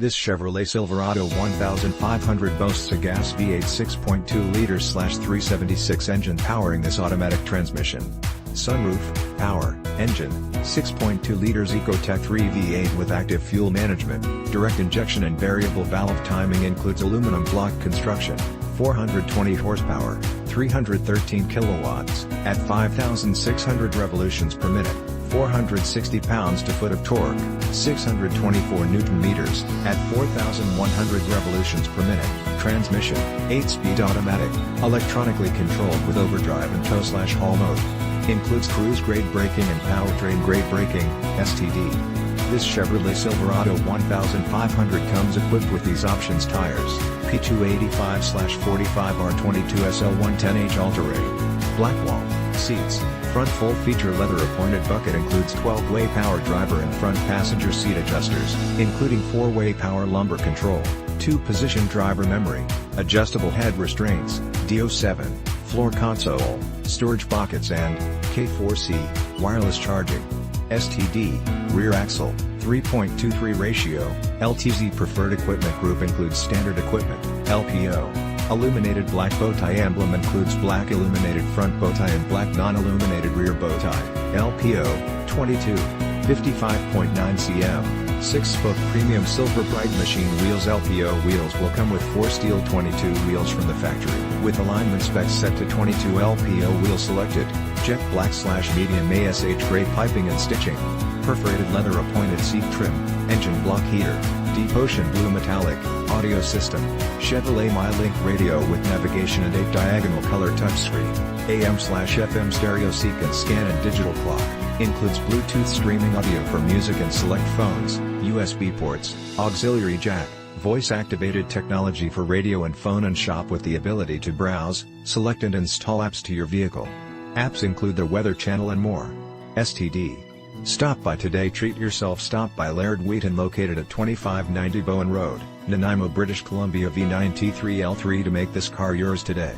This Chevrolet Silverado 1500 boasts a gas V8 6.2 liters/376 engine powering this automatic transmission. Sunroof, power, engine, 6.2 liters Ecotec 3 V8 with active fuel management, direct injection and variable valve timing, includes aluminum block construction, 420 horsepower, 313 kilowatts, at 5,600 revolutions per minute, 460 pounds-to-foot of torque, 624 Newton-meters, at 4,100 revolutions per minute. Transmission, 8-speed automatic, electronically controlled with overdrive and tow/haul mode. Includes cruise-grade braking and Powertrain-grade braking, STD. This Chevrolet Silverado 1500 comes equipped with these options: tires, P285/45R22 SL110H all-terrain, black wall, seats, front full-feature leather appointed bucket, includes 12-way power driver and front passenger seat adjusters, including 4-way power lumbar control, 2-position driver memory, adjustable head restraints, DO7, floor console, storage pockets and K4C, wireless charging. STD, rear axle, 3.23 ratio, LTZ. Preferred equipment group includes standard equipment, LPO. Illuminated black bow tie emblem includes black illuminated front bow tie and black non-illuminated rear bow tie, LPO, 22, 55.9 cm, 6-spoke premium silver bright machine wheels. LPO wheels will come with 4 steel 22 wheels from the factory, with alignment specs set to 22. LPO wheel selected, jet black/medium ASH gray piping and stitching, perforated leather appointed seat trim, engine block heater, deep ocean blue metallic, audio system, Chevrolet MyLink radio with navigation and 8 diagonal color touchscreen, AM/FM stereo seek and scan and digital clock, includes Bluetooth streaming audio for music and select phones, USB ports, auxiliary jack, voice-activated technology for radio and phone, and shop with the ability to browse, select and install apps to your vehicle. Apps include the Weather Channel and more. STD. Stop by today. Treat yourself. Stop by Laird Wheaton, located at 2590 Bowen Road, Nanaimo, British Columbia V9T3L3, to make this car yours today.